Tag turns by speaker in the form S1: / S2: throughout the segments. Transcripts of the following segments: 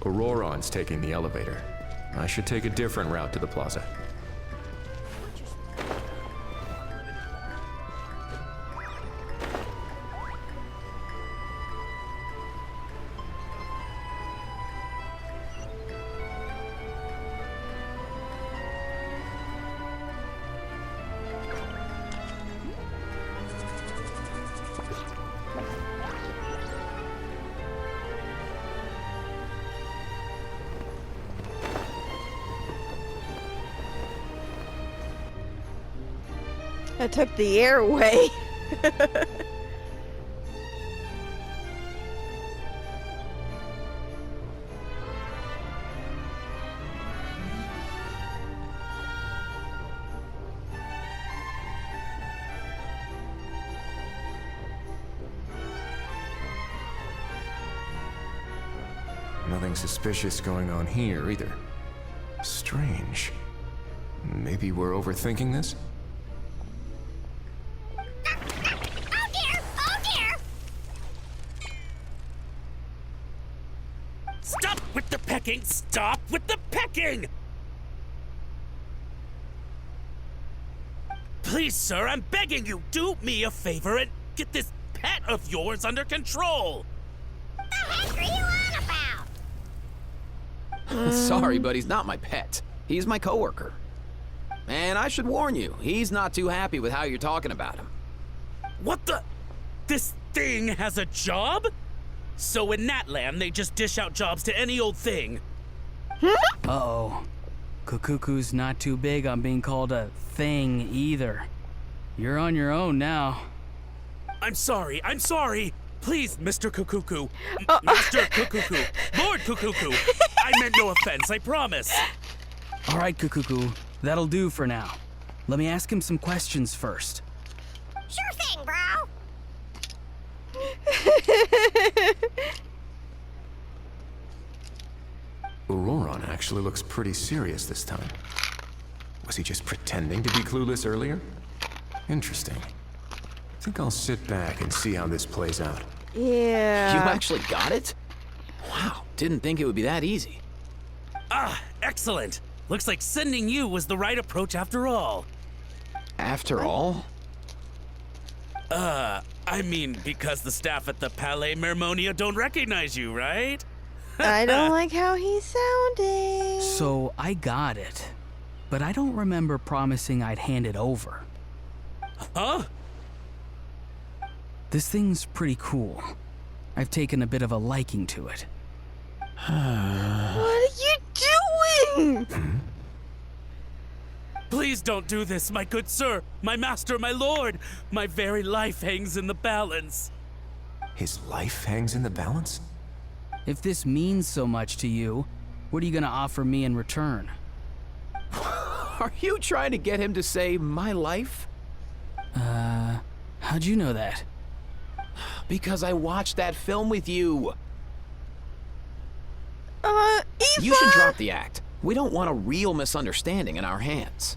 S1: Auroron's taking the elevator. I should take a different route to the plaza.
S2: I took the air away.
S1: Nothing suspicious going on here either. Strange. Maybe we're overthinking this?
S3: Stop with the pecking! Stop with the pecking! Please, sir, I'm begging you, do me a favor and get this pet of yours under control!
S4: The heck are you on about?
S5: Sorry, but he's not my pet. He's my coworker. And I should warn you, he's not too happy with how you're talking about him.
S3: What the? This thing has a job? So in that land, they just dish out jobs to any old thing.
S6: Uh-oh. Kukuku's not too big on being called a thing either. You're on your own now.
S3: I'm sorry. Please, Mr. Kukuku. Master Kukuku. Lord Kukuku. I meant no offense, I promise.
S6: All right, Kukuku. That'll do for now. Let me ask him some questions first.
S4: Sure thing, bro.
S1: Auroron actually looks pretty serious this time. Was he just pretending to be clueless earlier? Interesting. I think I'll sit back and see how this plays out.
S2: Yeah.
S5: You actually got it? Wow, didn't think it would be that easy.
S3: Ah, excellent. Looks like sending you was the right approach after all.
S5: After all?
S3: I mean, because the staff at the Palais Mermonia don't recognize you, right?
S2: I don't like how he's sounding.
S6: So I got it, but I don't remember promising I'd hand it over.
S3: Huh?
S6: This thing's pretty cool. I've taken a bit of a liking to it.
S2: What are you doing?
S3: Please don't do this, my good sir, my master, my lord. My very life hangs in the balance.
S1: His life hangs in the balance?
S6: If this means so much to you, what are you gonna offer me in return?
S5: Are you trying to get him to say my life?
S6: How'd you know that?
S5: Because I watched that film with you.
S2: Eva?
S5: You should drop the act. We don't want a real misunderstanding in our hands.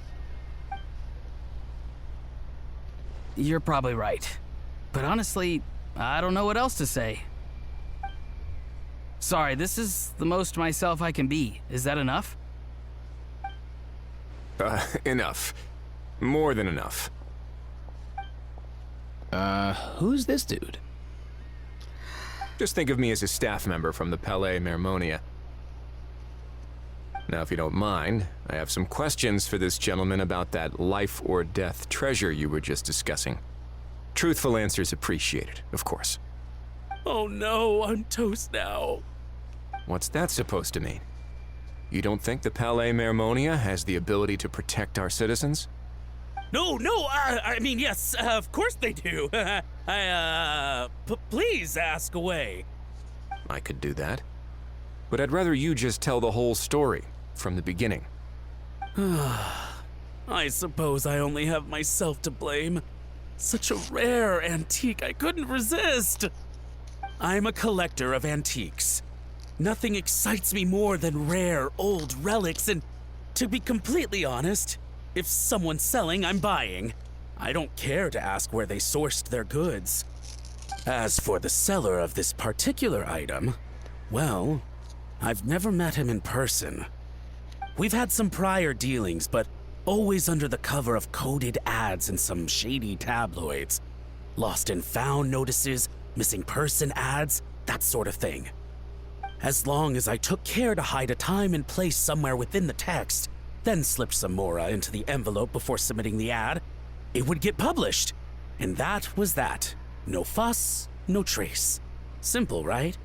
S6: You're probably right. But honestly, I don't know what else to say. Sorry, this is the most myself I can be. Is that enough?
S1: Enough. More than enough.
S5: Who's this dude?
S1: Just think of me as a staff member from the Palais Mermonia. Now, if you don't mind, I have some questions for this gentleman about that life or death treasure you were just discussing. Truthful answers appreciated, of course.
S3: Oh no, I'm toast now.
S1: What's that supposed to mean? You don't think the Palais Mermonia has the ability to protect our citizens?
S3: No, I mean, yes, of course they do. Please ask away.
S1: I could do that. But I'd rather you just tell the whole story, from the beginning.
S3: I suppose I only have myself to blame. Such a rare antique, I couldn't resist. I'm a collector of antiques. Nothing excites me more than rare, old relics, and to be completely honest, if someone's selling, I'm buying. I don't care to ask where they sourced their goods. As for the seller of this particular item, well, I've never met him in person. We've had some prior dealings, but always under the cover of coded ads in some shady tabloids. Lost and found notices, missing person ads, that sort of thing. As long as I took care to hide a time and place somewhere within the text, then slipped some mora into the envelope before submitting the ad, it would get published. And that was that. No fuss, no trace. Simple, right?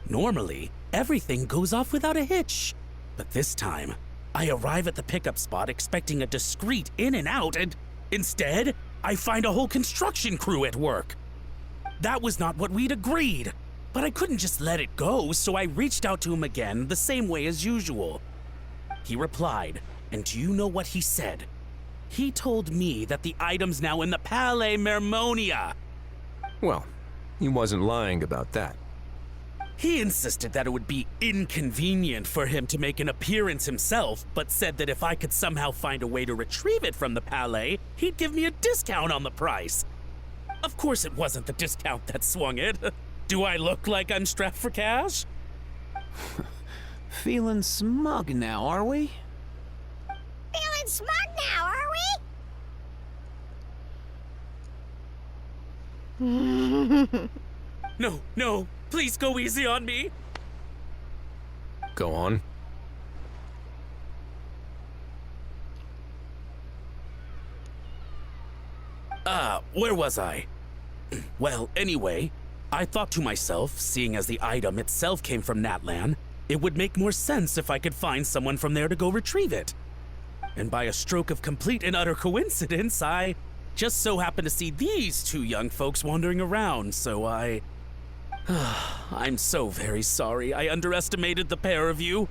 S3: Normally, everything goes off without a hitch. But this time, I arrive at the pickup spot expecting a discreet in and out, and instead, I find a whole construction crew at work. That was not what we'd agreed, but I couldn't just let it go, so I reached out to him again the same way as usual. He replied, and do you know what he said? He told me that the item's now in the Palais Mermonia.
S1: Well, he wasn't lying about that.
S3: He insisted that it would be inconvenient for him to make an appearance himself, but said that if I could somehow find a way to retrieve it from the Palais, he'd give me a discount on the price. Of course it wasn't the discount that swung it. Do I look like I'm strapped for cash?
S5: Feeling smug now, are we?
S4: Feeling smug now, are we?
S3: No, please go easy on me.
S1: Go on.
S3: Where was I? Well, anyway, I thought to myself, seeing as the item itself came from Natlan, it would make more sense if I could find someone from there to go retrieve it. And by a stroke of complete and utter coincidence, I just so happened to see these two young folks wandering around, so I'm so very sorry I underestimated the pair of you.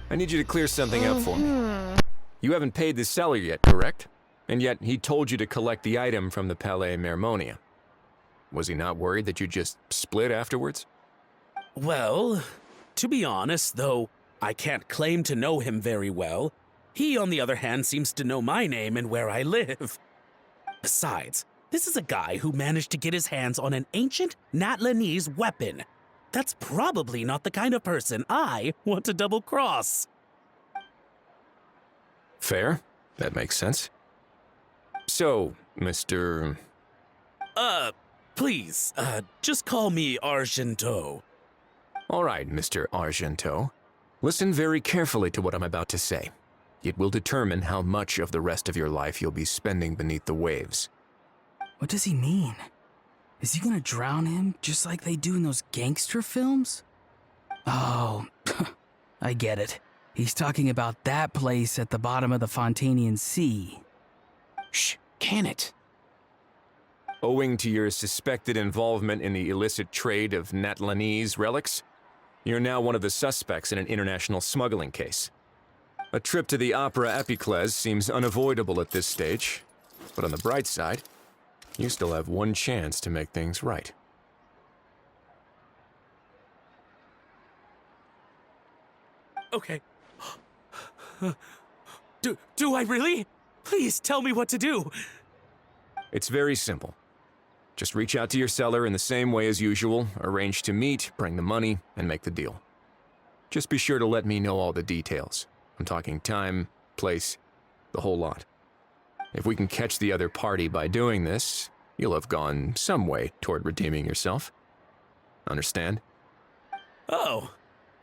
S1: I need you to clear something up for me. You haven't paid the seller yet, correct? And yet he told you to collect the item from the Palais Mermonia. Was he not worried that you just split afterwards?
S3: Well, to be honest, though I can't claim to know him very well, he, on the other hand, seems to know my name and where I live. Besides, this is a guy who managed to get his hands on an ancient Natlanese weapon. That's probably not the kind of person I want to double-cross.
S1: Fair. That makes sense. So, Mr.
S3: Please, just call me Argento.
S1: All right, Mr. Argento. Listen very carefully to what I'm about to say. It will determine how much of the rest of your life you'll be spending beneath the waves.
S6: What does he mean? Is he gonna drown him just like they do in those gangster films? Oh, I get it. He's talking about that place at the bottom of the Fontanian Sea.
S5: Shh, can it?
S1: Owing to your suspected involvement in the illicit trade of Natlanese relics, you're now one of the suspects in an international smuggling case. A trip to the Opera Epiclese seems unavoidable at this stage, but on the bright side, you still have one chance to make things right.
S3: Okay. Do I really? Please tell me what to do.
S1: It's very simple. Just reach out to your seller in the same way as usual, arrange to meet, bring the money, and make the deal. Just be sure to let me know all the details. I'm talking time, place, the whole lot. If we can catch the other party by doing this, you'll have gone some way toward redeeming yourself. Understand?
S3: Oh,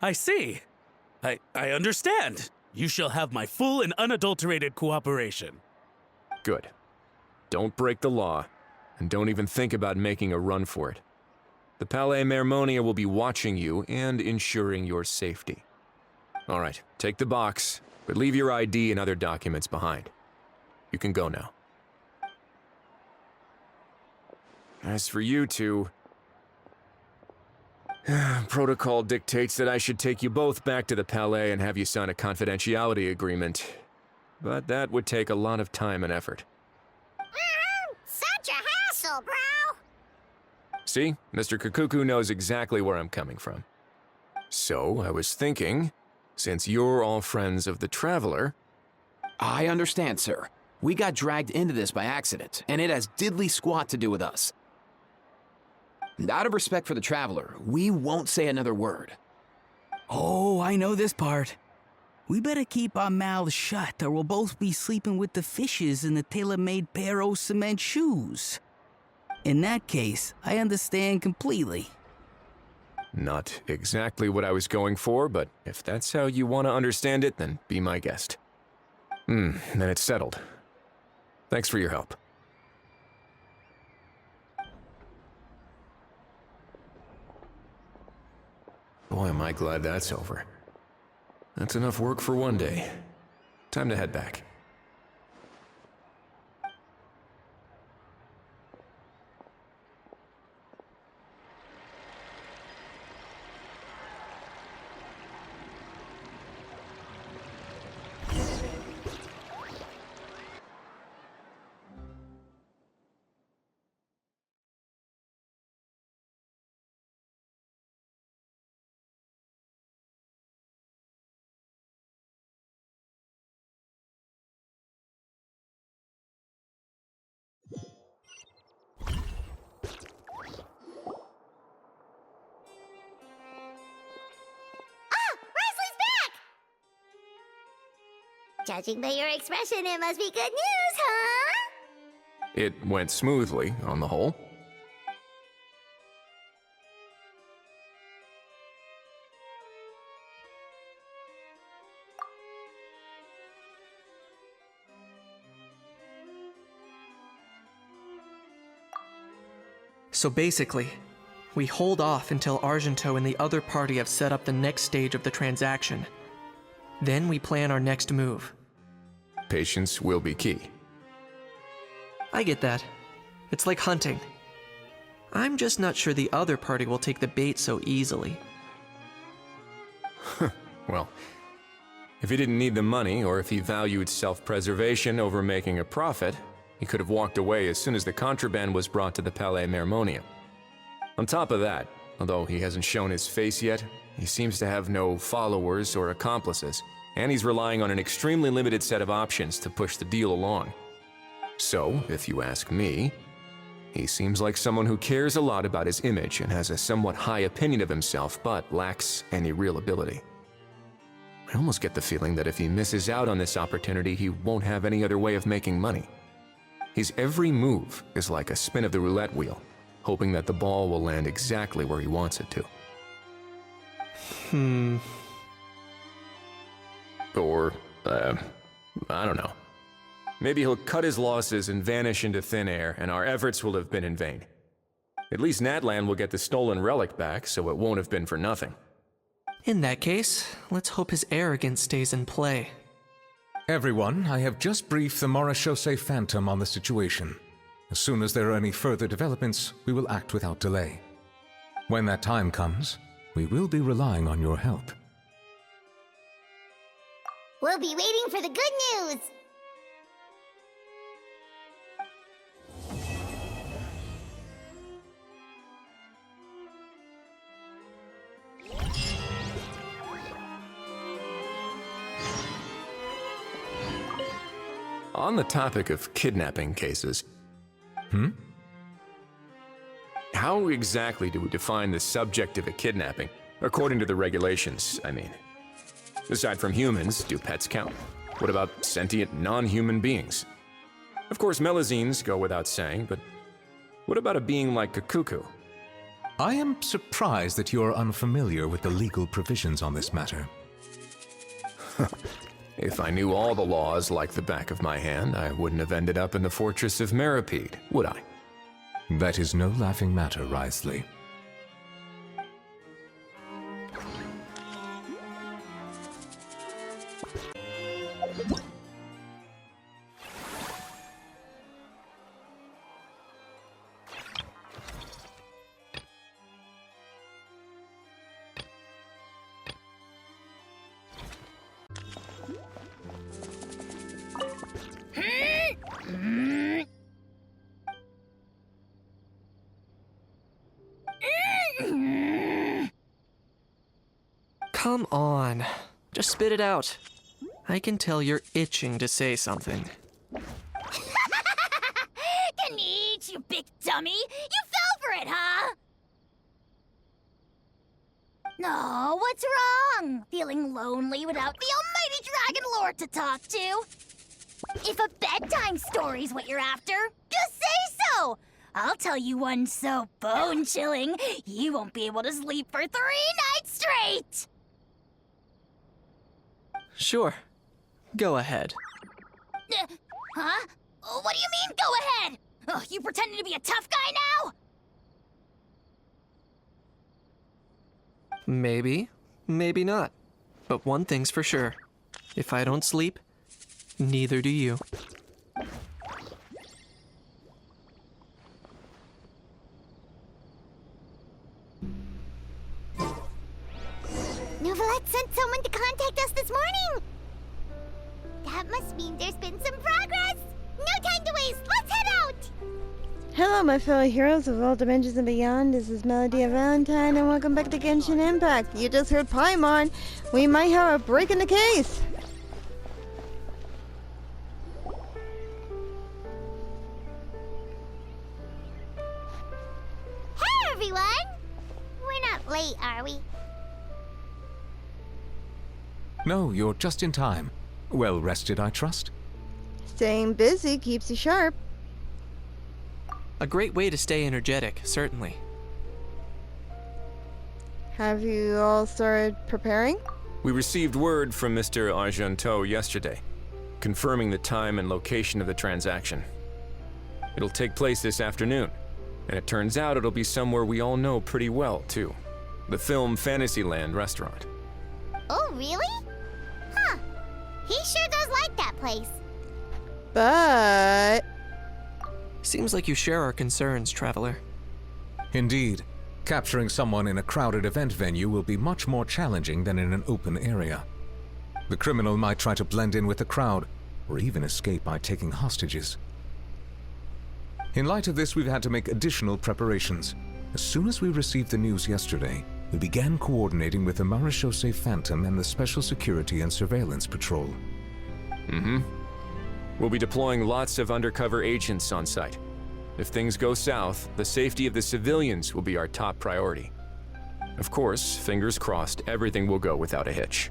S3: I see. I understand. You shall have my full and unadulterated cooperation.
S1: Good. Don't break the law, and don't even think about making a run for it. The Palais Mermonia will be watching you and ensuring your safety. All right, take the box, but leave your ID and other documents behind. You can go now. As for you two, protocol dictates that I should take you both back to the Palais and have you sign a confidentiality agreement. But that would take a lot of time and effort.
S4: Such a hassle, bro.
S1: See, Mr. Kakuku knows exactly where I'm coming from. So, I was thinking, since you're all friends of the Traveler...
S5: I understand, sir. We got dragged into this by accident, and it has diddly squat to do with us. And out of respect for the Traveler, we won't say another word.
S6: Oh, I know this part. We better keep our mouths shut or we'll both be sleeping with the fishes in the tailor-made pair of cement shoes. In that case, I understand completely.
S1: Not exactly what I was going for, but if that's how you want to understand it, then be my guest. Then it's settled. Thanks for your help. Boy, am I glad that's over. That's enough work for one day. Time to head back.
S4: Ah, Wesley's back! Judging by your expression, it must be good news, huh?
S1: It went smoothly, on the whole.
S7: So basically, we hold off until Argento and the other party have set up the next stage of the transaction. Then we plan our next move.
S1: Patience will be key.
S7: I get that. It's like hunting. I'm just not sure the other party will take the bait so easily.
S1: Well, if he didn't need the money, or if he valued self-preservation over making a profit, he could have walked away as soon as the contraband was brought to the Palais Mermonium. On top of that, although he hasn't shown his face yet, he seems to have no followers or accomplices, and he's relying on an extremely limited set of options to push the deal along. So, if you ask me, he seems like someone who cares a lot about his image and has a somewhat high opinion of himself, but lacks any real ability. I almost get the feeling that if he misses out on this opportunity, he won't have any other way of making money. His every move is like a spin of the roulette wheel, hoping that the ball will land exactly where he wants it to. Or, I don't know. Maybe he'll cut his losses and vanish into thin air, and our efforts will have been in vain. At least Natlan will get the stolen relic back, so it won't have been for nothing.
S7: In that case, let's hope his arrogance stays in play.
S8: Everyone, I have just briefed the Morishose Phantom on the situation. As soon as there are any further developments, we will act without delay. When that time comes, we will be relying on your help.
S4: We'll be waiting for the good news!
S1: On the topic of kidnapping cases, how exactly do we define the subject of a kidnapping? According to the regulations, I mean. Aside from humans, do pets count? What about sentient, non-human beings? Of course, melazines go without saying, but what about a being like a cuckoo?
S8: I am surprised that you are unfamiliar with the legal provisions on this matter.
S1: If I knew all the laws like the back of my hand, I wouldn't have ended up in the fortress of Meripede, would I?
S8: That is no laughing matter, Wriothesley.
S7: Come on. Just spit it out. I can tell you're itching to say something.
S4: Neat, you big dummy! You fell for it, huh? No, what's wrong? Feeling lonely without the almighty Dragon Lord to talk to? If a bedtime story's what you're after, just say so! I'll tell you one so bone-chilling, you won't be able to sleep for 3 nights straight!
S7: Sure. Go ahead.
S4: Huh? What do you mean, go ahead? Oh, you pretending to be a tough guy now?
S7: Maybe, maybe not. But one thing's for sure. If I don't sleep, neither do you.
S4: Novelette sent someone to contact us this morning! That must mean there's been some progress! No time to waste, let's head out!
S2: Hello, my fellow heroes of all dimensions and beyond. This is Melody of Valentine, and welcome back to Genshin Impact. You just heard Paimon. We might have a break in the case.
S4: Hey, everyone! We're not late, are we?
S8: No, you're just in time. Well rested, I trust?
S2: Staying busy keeps you sharp.
S7: A great way to stay energetic, certainly.
S2: Have you all started preparing?
S1: We received word from Mr. Argenteau yesterday, confirming the time and location of the transaction. It'll take place this afternoon, and it turns out it'll be somewhere we all know pretty well, too. The film Fantasyland restaurant.
S4: Oh, really? Huh. He sure does like that place.
S2: But
S7: Seems like you share our concerns, Traveler.
S8: Indeed. Capturing someone in a crowded event venue will be much more challenging than in an open area. The criminal might try to blend in with the crowd, or even escape by taking hostages. In light of this, we've had to make additional preparations. As soon as we received the news yesterday, we began coordinating with the Marechaussee Phantom and the Special Security and Surveillance Patrol.
S1: We'll be deploying lots of undercover agents on site. If things go south, the safety of the civilians will be our top priority. Of course, fingers crossed, everything will go without a hitch.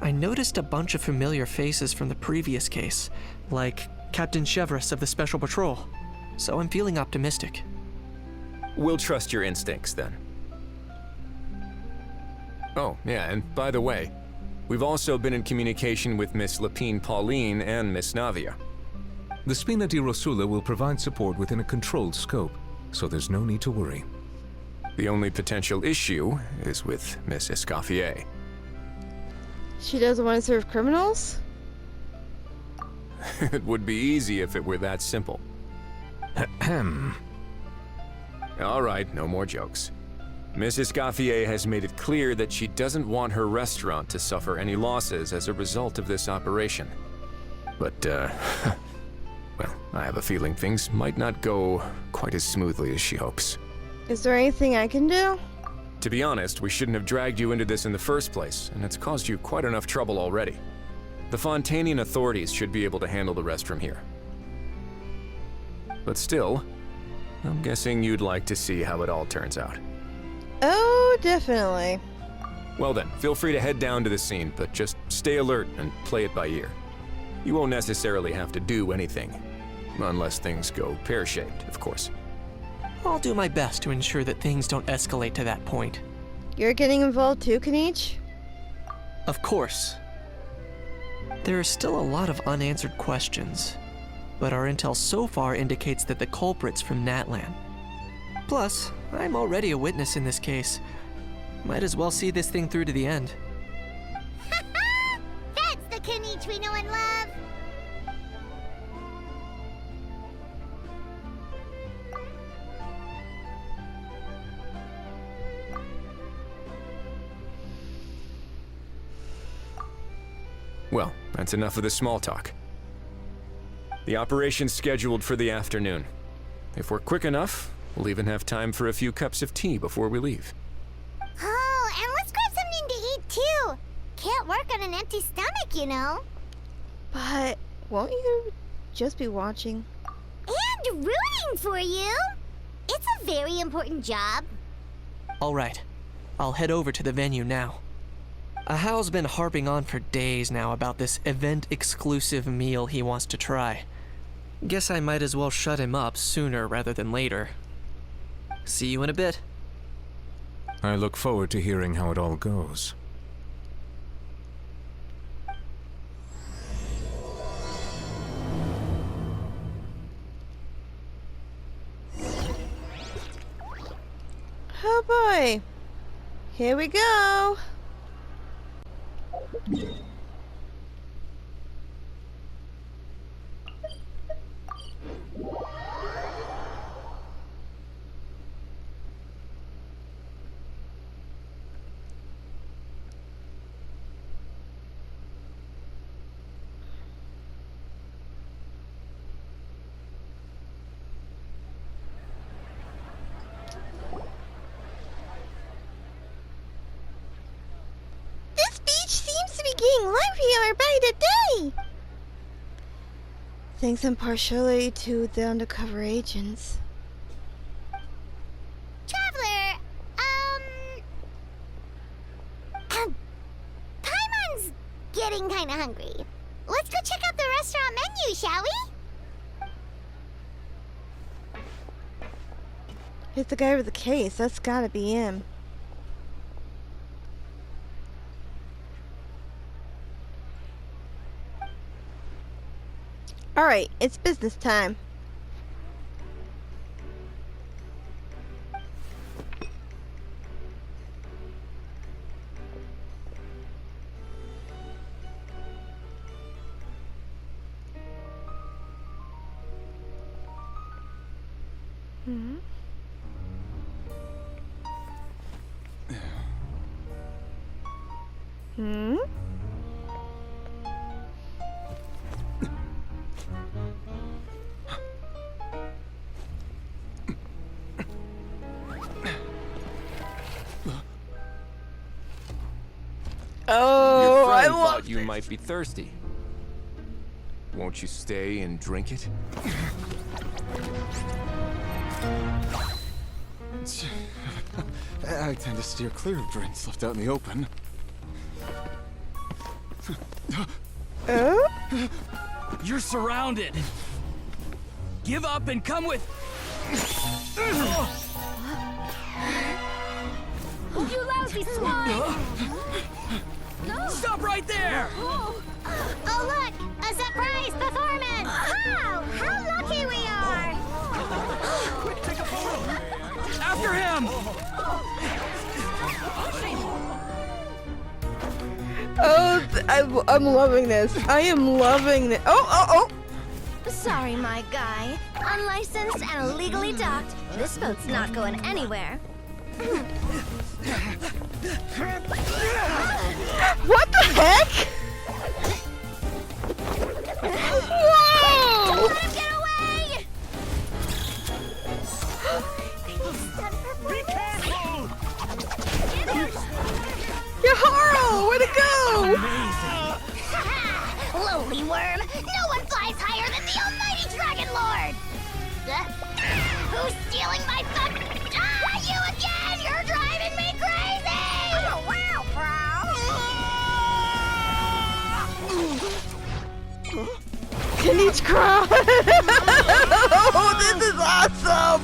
S7: I noticed a bunch of familiar faces from the previous case, like Captain Chevreuse of the Special Patrol, so I'm feeling optimistic.
S1: We'll trust your instincts, then. Oh, yeah, and by the way, we've also been in communication with Miss Lapine Pauline and Miss Navia.
S8: The Spina di Rosula will provide support within a controlled scope, so there's no need to worry.
S1: The only potential issue is with Miss Escoffier.
S2: she doesn't want to serve criminals?
S1: It would be easy if it were that simple.
S8: Ahem.
S1: All right, no more jokes. Miss Escoffier has made it clear that she doesn't want her restaurant to suffer any losses as a result of this operation. But, well, I have a feeling things might not go quite as smoothly as she hopes.
S2: Is there anything I can do?
S1: To be honest, we shouldn't have dragged you into this in the first place, and it's caused you quite enough trouble already. The Fontanian authorities should be able to handle the rest from here. But still, I'm guessing you'd like to see how it all turns out.
S2: Oh, definitely.
S1: Well then, feel free to head down to the scene, but just stay alert and play it by ear. You won't necessarily have to do anything, unless things go pear-shaped, of course.
S7: I'll do my best to ensure that things don't escalate to that point.
S2: You're getting involved too, Kanichi?
S7: Of course. There are still a lot of unanswered questions, but our intel so far indicates that the culprit's from Natlan. Plus, I'm already a witness in this case. Might as well see this thing through to the end.
S4: That's the Kanichi we know and love!
S1: Well, that's enough of the small talk. The operation's scheduled for the afternoon. If we're quick enough, we'll even have time for a few cups of tea before we leave.
S4: Oh, and let's grab something to eat too! Can't work on an empty stomach, you know.
S2: But won't you just be watching?
S4: And rooting for you! It's a very important job.
S7: All right. I'll head over to the venue now. Ahao's been harping on for days now about this event-exclusive meal he wants to try. Guess I might as well shut him up sooner rather than later. See you in a bit.
S8: I look forward to hearing how it all goes.
S2: Oh boy. Here we go. This beach seems to be getting livelier by the day. Thanks in partially to the undercover agents.
S4: Traveler, Paimon's getting kinda hungry. Let's go check out the restaurant menu, shall we?
S2: Here's the guy with the case. That's gotta be him. Alright, it's business time. Hmm? Hmm? Oh,
S1: Your
S2: I
S1: friend
S2: love
S1: thought you might be thirsty. Won't you stay and drink it?
S9: I tend to steer clear of drinks left out in the open.
S2: Oh?
S3: You're surrounded. Give up and come with.
S4: You lousy swine!
S3: Stop right there!
S4: Oh, look! A surprise performance! Wow! How lucky we are!
S3: After him!
S2: Oh, I'm loving this. I am loving this. Oh!
S4: Sorry, my guy. Unlicensed and illegally docked, this boat's not going anywhere.
S2: What the heck? Whoa!
S4: Let him get away! Be careful!
S2: Yaharo, way to go!
S4: Lowly worm! No one flies higher than the almighty Dragon Lord! Who's stealing my fun? You again! You're driving me crazy! Oh, wow, bro!
S2: Can each cry? Oh, this is awesome!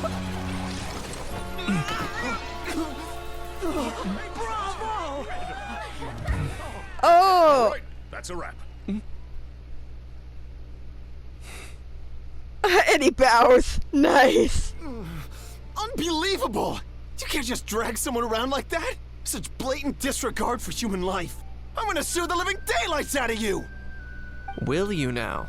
S2: Oh!
S1: That's a wrap.
S2: And he bows. Nice.
S9: Unbelievable! You can't just drag someone around like that! Such blatant disregard for human life! I'm gonna sue the living daylights out of you!
S7: Will you now?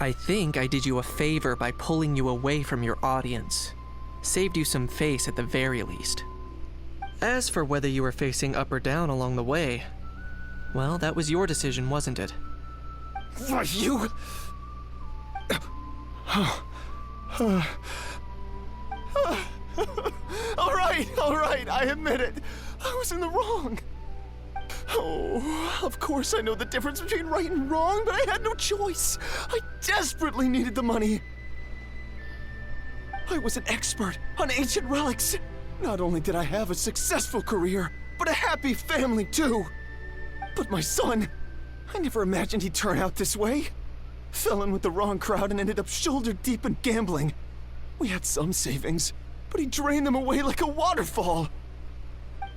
S7: I think I did you a favor by pulling you away from your audience. Saved you some face at the very least. As for whether you were facing up or down along the way, well, that was your decision, wasn't it?
S9: Why, you... All right, I admit it. I was in the wrong. Oh, of course I know the difference between right and wrong, but I had no choice. I desperately needed the money. I was an expert on ancient relics. Not only did I have a successful career, but a happy family too. But my son, I never imagined he'd turn out this way. Fell in with the wrong crowd and ended up shoulder deep in gambling. We had some savings, but he drained them away like a waterfall.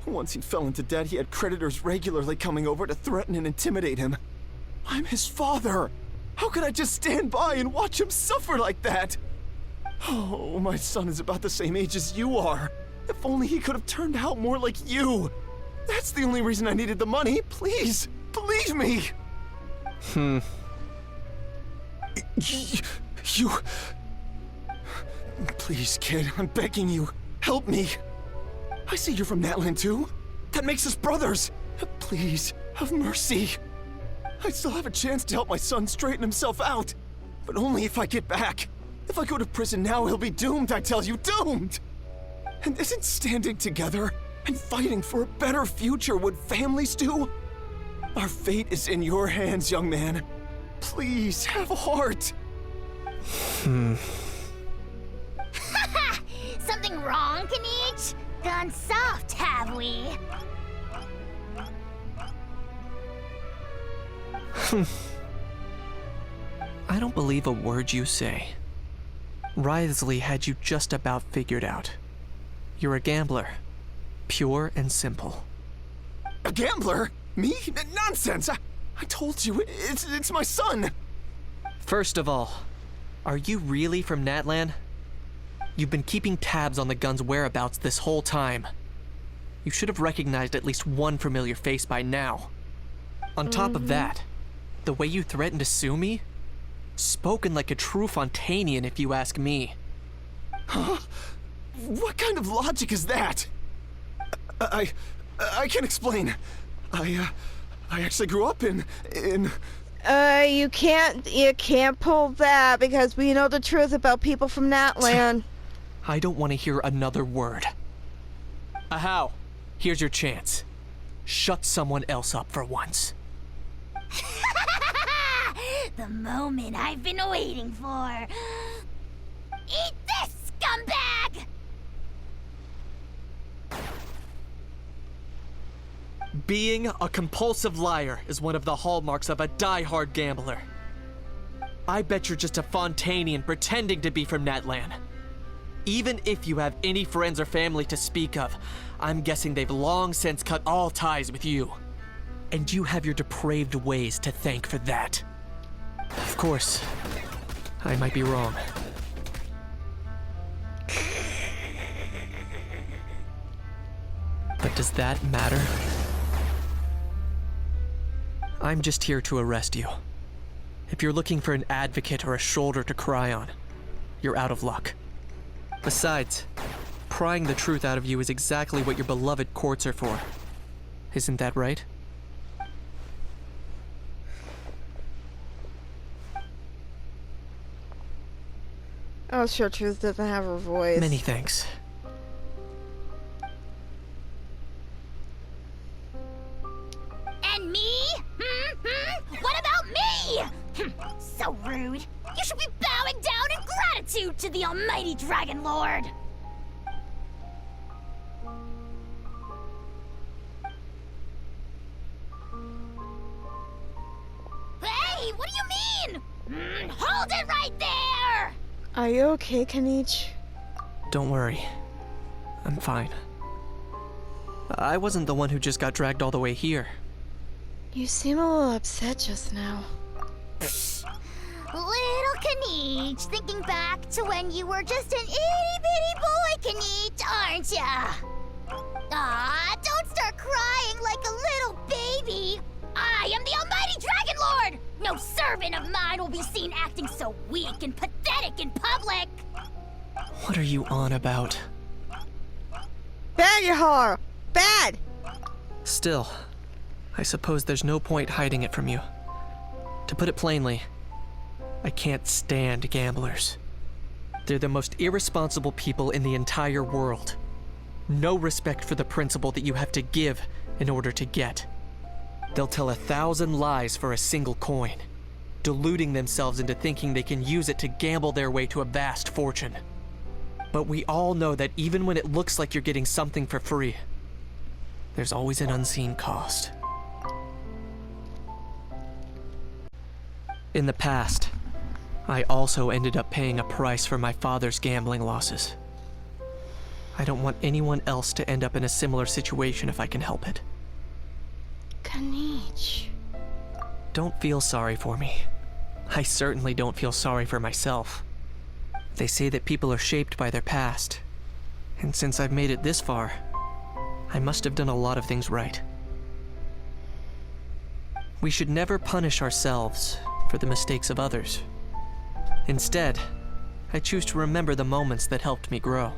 S9: Once he fell into debt, he had creditors regularly coming over to threaten and intimidate him. I'm his father. How could I just stand by and watch him suffer like that? Oh, my son is about the same age as you are. If only he could have turned out more like you. That's the only reason I needed the money. Please, believe me. You... Please, kid, I'm begging you. Help me. I see you're from Natland too. That makes us brothers. Please, have mercy. I still have a chance to help my son straighten himself out. But only if I get back. If I go to prison now, he'll be doomed, I tell you, doomed! And isn't standing together and fighting for a better future what families do? Our fate is in your hands, young man. Please, have a heart.
S4: Something wrong, Kanich? Gone soft, have we?
S7: I don't believe a word you say. Wriothesley had you just about figured out. You're a gambler. Pure and simple.
S9: A gambler? Me? Nonsense! I told you, it's my son!
S7: First of all, are you really from Natlan? You've been keeping tabs on the gun's whereabouts this whole time. You should have recognized at least one familiar face by now. On top of that, the way you threatened to sue me? Spoken like a true Fontanian, if you ask me.
S9: Huh? What kind of logic is that? I can't explain. I actually grew up in...
S2: You can't pull that because we know the truth about people from Natland.
S7: I don't want to hear another word. Ahow, here's your chance. Shut someone else up for once.
S4: The moment I've been waiting for. Eat this, scumbag!
S7: Being a compulsive liar is one of the hallmarks of a die-hard gambler. I bet you're just a Fontanian pretending to be from Natlan. Even if you have any friends or family to speak of, I'm guessing they've long since cut all ties with you. And you have your depraved ways to thank for that. Of course, I might be wrong. But does that matter? I'm just here to arrest you. If you're looking for an advocate or a shoulder to cry on, you're out of luck. Besides, prying the truth out of you is exactly what your beloved courts are for. Isn't that right?
S2: Oh, sure, Truth doesn't have her voice.
S7: Many thanks.
S4: And me? What about me? So rude. You should be bowing down in gratitude to the almighty Dragon Lord. Hey, what do you mean? Hold it right there!
S2: Are you okay, Kanich?
S7: Don't worry. I'm fine. I wasn't the one who just got dragged all the way here.
S2: You seem a little upset just now.
S4: Little Kanich, thinking back to when you were just an itty-bitty boy, Kanich, aren't ya? Aw, don't start crying like a little baby. I am the almighty Dragon Lord! No servant of mine will be seen acting so weak and pathetic in public!
S7: What are you on about?
S2: Bad, Yahar! Bad!
S7: Still, I suppose there's no point hiding it from you. To put it plainly, I can't stand gamblers. They're the most irresponsible people in the entire world. No respect for the principle that you have to give in order to get. They'll tell 1,000 lies for a single coin, deluding themselves into thinking they can use it to gamble their way to a vast fortune. But we all know that even when it looks like you're getting something for free, there's always an unseen cost. In the past, I also ended up paying a price for my father's gambling losses. I don't want anyone else to end up in a similar situation if I can help it.
S2: Kanich.
S7: Don't feel sorry for me. I certainly don't feel sorry for myself. They say that people are shaped by their past, and since I've made it this far, I must have done a lot of things right. We should never punish ourselves for the mistakes of others. Instead, I choose to remember the moments that helped me grow.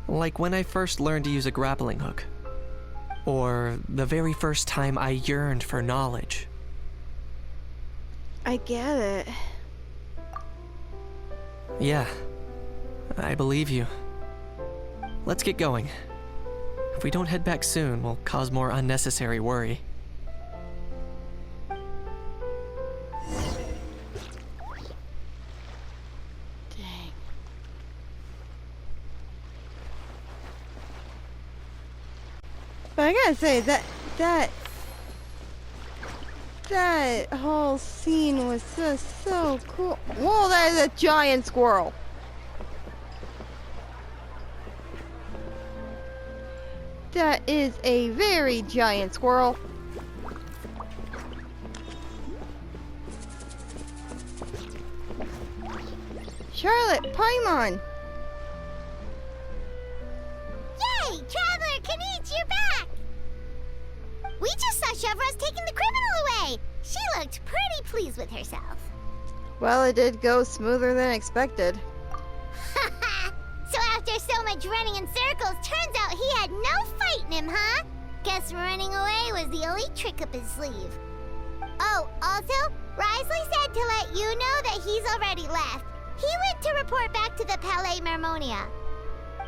S7: Like when I first learned to use a grappling hook, or the very first time I yearned for knowledge.
S2: I get it.
S7: Yeah, I believe you. Let's get going. If we don't head back soon, we'll cause more unnecessary worry.
S2: Dang. But I gotta say, that whole scene was just so cool. Whoa, that is a giant squirrel. That is a very giant squirrel. Charlotte, Paimon.
S4: Yay! Traveler, Kanich, you're back! We just saw Chevro's taking the criminal away. She looked pretty pleased with herself.
S2: Well, it did go smoother than expected.
S4: So after so much running in circles, turns out he had no fight in him, huh? Guess running away was the only trick up his sleeve. Oh, also, Risley said to let you know that he's already left. He went to report back to the Palais Mermonia.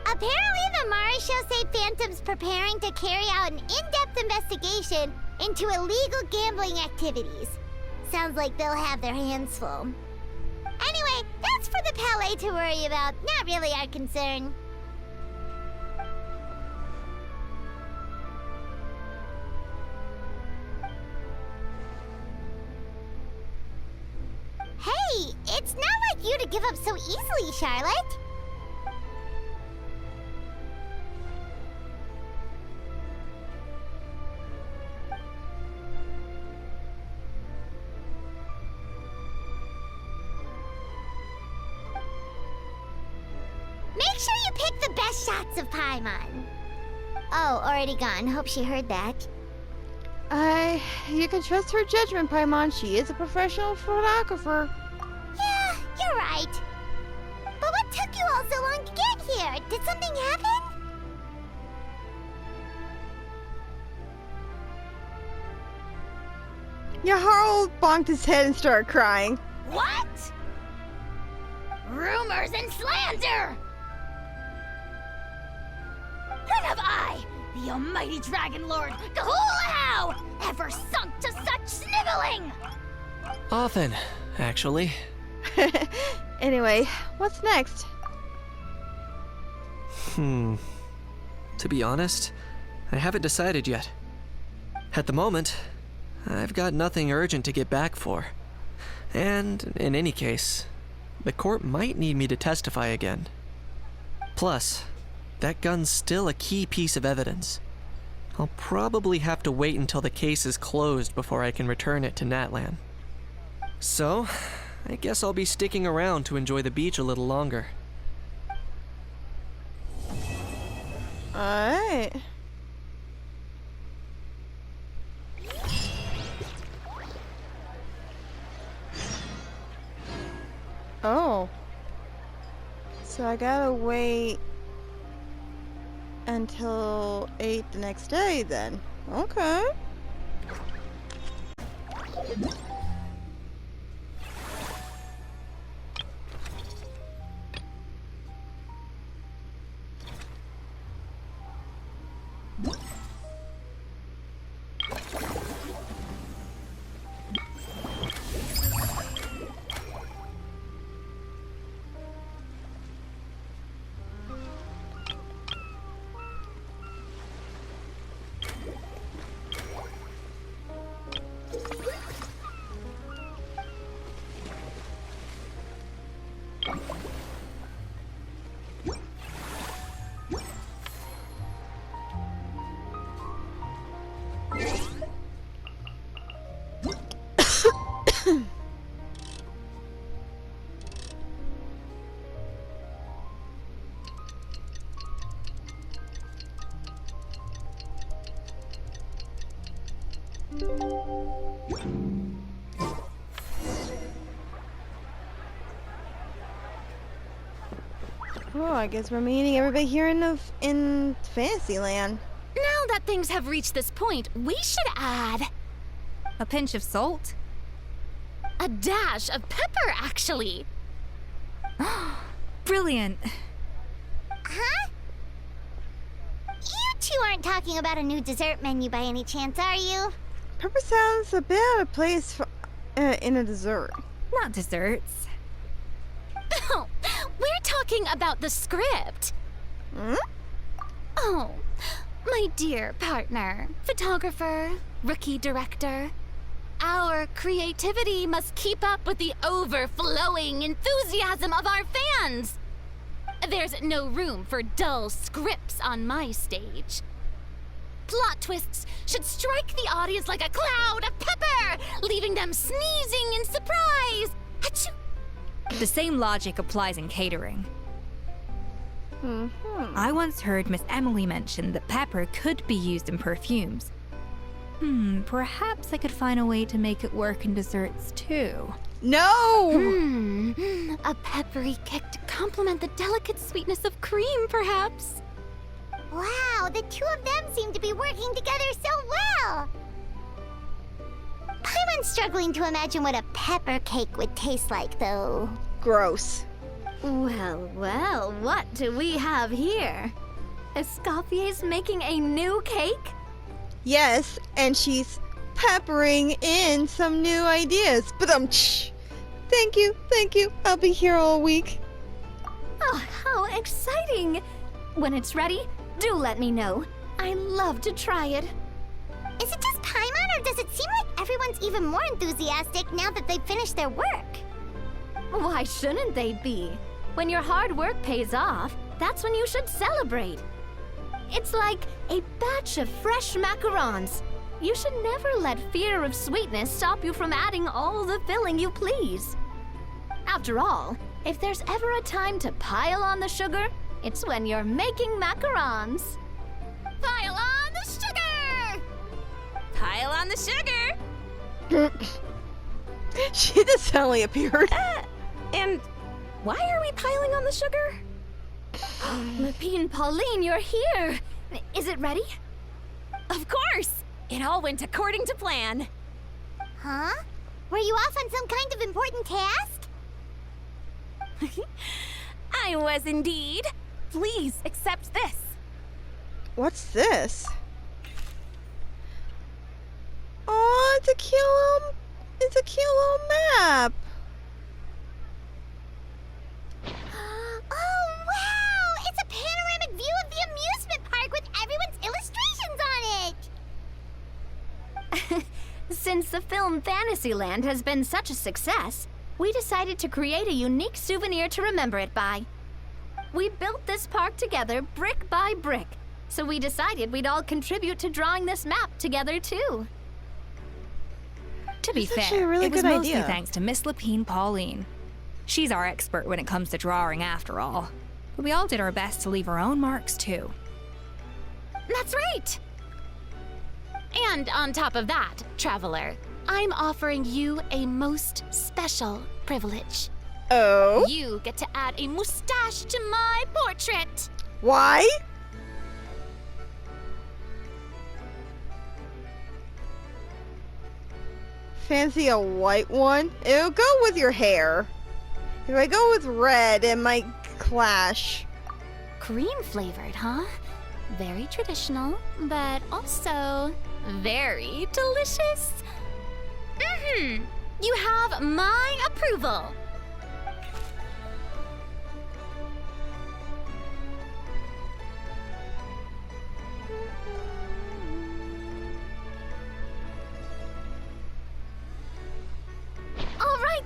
S4: Apparently, the Marechaussee Phantom's preparing to carry out an in-depth investigation into illegal gambling activities. Sounds like they'll have their hands full. Anyway, that's for the Palais to worry about, not really our concern. Hey, it's not like you to give up so easily, Charlotte. Make sure you pick the best shots of Paimon. Oh, already gone. Hope she heard that.
S2: You can trust her judgment, Paimon. She is a professional photographer.
S4: Yeah, you're right. But what took you all so long to get here? Did something happen?
S2: Jarl bonked his head and started crying.
S4: What? Rumors and slander! When have I, the almighty Dragon Lord, Kahulao, ever sunk to such sniveling?
S7: Often, actually.
S2: Anyway, what's next?
S7: To be honest, I haven't decided yet. At the moment, I've got nothing urgent to get back for. And, in any case, the court might need me to testify again. Plus, that gun's still a key piece of evidence. I'll probably have to wait until the case is closed before I can return it to Natlan. So, I guess I'll be sticking around to enjoy the beach a little longer.
S2: Alright. Oh. So I gotta wait until 8 the next day then. Okay. Oh, I guess we're meeting everybody here in Fantasyland.
S10: Now that things have reached this point, we should add a pinch of salt. A dash of pepper, actually. Brilliant.
S4: Huh? You two aren't talking about a new dessert menu by any chance, are you?
S2: Pepper sounds a bit out of place for, in a dessert.
S10: Not desserts. Oh, we're talking about the script.
S2: Hmm?
S10: Oh, my dear partner, photographer, rookie director. Our creativity must keep up with the overflowing enthusiasm of our fans. There's no room for dull scripts on my stage. Plot twists should strike the audience like a cloud of pepper, leaving them sneezing in surprise. Achoo!
S11: The same logic applies in catering. I once heard Miss Emily mention that pepper could be used in perfumes. Perhaps I could find a way to make it work in desserts too.
S2: No!
S10: A peppery kick to complement the delicate sweetness of cream, perhaps.
S4: Wow, the two of them seem to be working together so well. I'm struggling to imagine what a pepper cake would taste like, though.
S2: Gross.
S10: Well, well, what do we have here? Escoffier's making a new cake?
S2: Yes, and she's peppering in some new ideas. But thank you. I'll be here all week.
S10: Oh, how exciting! When it's ready, do let me know. I love to try it.
S4: Is it just Paimon, or does it seem like everyone's even more enthusiastic now that they've finished their work?
S10: Why shouldn't they be? When your hard work pays off, that's when you should celebrate. It's like a batch of fresh macarons. You should never let fear of sweetness stop you from adding all the filling you please. After all, if there's ever a time to pile on the sugar, it's when you're making macarons. Pile on the sugar! Pile on the sugar!
S2: She just suddenly appeared.
S10: And why are we piling on the sugar? Lapine Pauline, you're here! Is it ready? Of course! It all went according to plan.
S4: Huh? Were you off on some kind of important task?
S10: I was indeed. Please accept this.
S2: What's this? Oh, it's a cute little map.
S4: Oh, wow! It's a panoramic view of the amusement park with everyone's illustrations on it!
S10: Since the film Fantasyland has been such a success, we decided to create a unique souvenir to remember it by. We built this park together brick by brick, so we decided we'd all contribute to drawing this map together too.
S11: To be
S2: That's actually a
S11: fair,
S2: really
S11: it was
S2: good
S11: mostly
S2: idea.
S11: thanks to Miss Lapine Pauline. She's our expert when it comes to drawing after all. But we all did our best to leave our own marks too.
S10: That's right! And on top of that, Traveler, I'm offering you a most special privilege.
S2: Oh?
S10: You get to add a mustache to my portrait!
S2: Why? Fancy a white one? It'll go with your hair. If I go with red, it might clash.
S10: Cream flavored, huh? Very traditional, but also very delicious. You have my approval.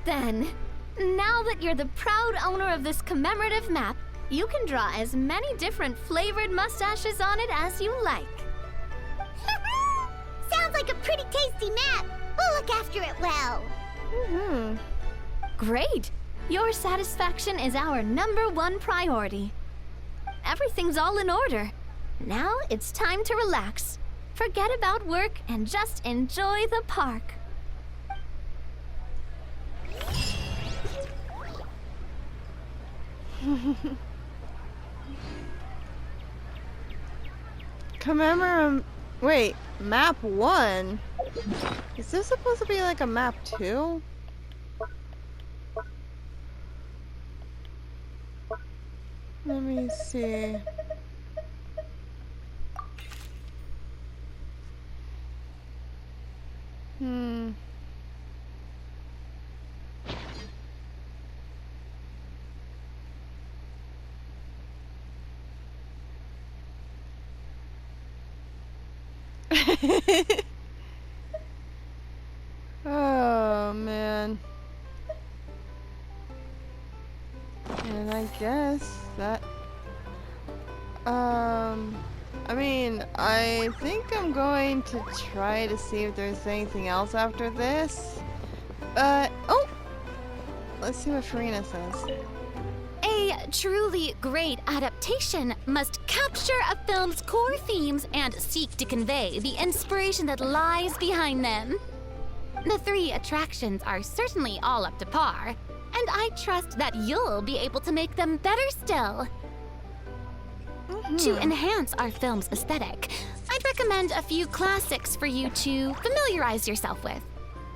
S10: then. Now that you're the proud owner of this commemorative map, you can draw as many different flavored mustaches on it as you like.
S4: Sounds like a pretty tasty map. We'll look after it well.
S10: Great! Your satisfaction is our #1 priority. Everything's all in order. Now it's time to relax. Forget about work and just enjoy the park.
S2: Wait, map 1? Is this supposed to be like a map 2? Let me see. Oh man. And I guess that I mean, I think I'm going to try to see if there's anything else after this. But oh, let's see what Farina says.
S10: A truly great adaptation must capture a film's core themes and seek to convey the inspiration that lies behind them. The 3 attractions are certainly all up to par, and I trust that you'll be able to make them better still. To enhance our film's aesthetic, I'd recommend a few classics for you to familiarize yourself with.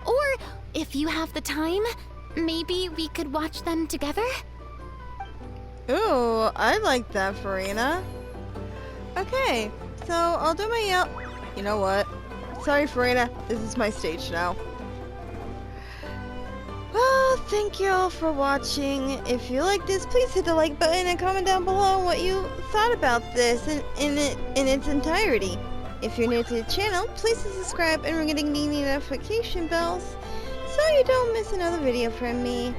S10: Or, if you have the time, maybe we could watch them together?
S2: Ooh, I like that, Farina. Okay, so I'll do my You know what? Sorry, Farina. This is my stage now. Well, thank you all for watching. If you like this, please hit the like button and comment down below what you thought about this in its entirety. If you're new to the channel, please subscribe and ring the notification bells so you don't miss another video from me.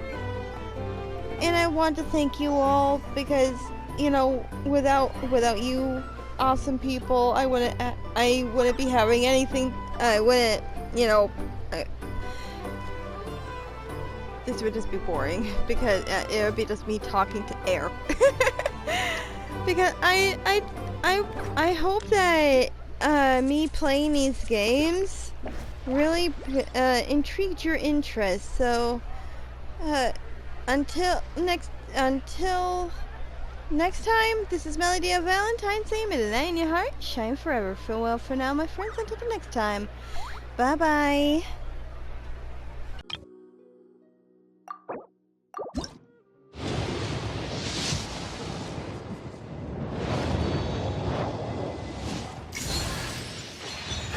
S2: And I want to thank you all because, you know, without you awesome people, I wouldn't be having anything. I wouldn't, you know, this would just be boring because it would be just me talking to air. Because I hope that me playing these games really intrigued your interest. So until next time, this is Melody of Valentine's Day. May the light in your heart shine forever. Farewell for now, my friends. Until the next time. Bye bye.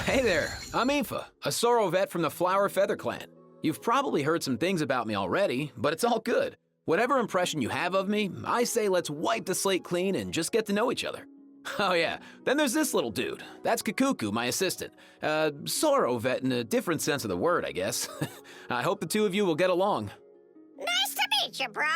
S5: Hey there, I'm Aoife, a Sorrow vet from the Flower Feather Clan. You've probably heard some things about me already, but it's all good. Whatever impression you have of me, I say let's wipe the slate clean and just get to know each other. Oh yeah, then there's this little dude. That's Kakuku, my assistant. Sorrow vet in a different sense of the word, I guess. I hope the two of you will get along.
S4: Nice to meet you, bro.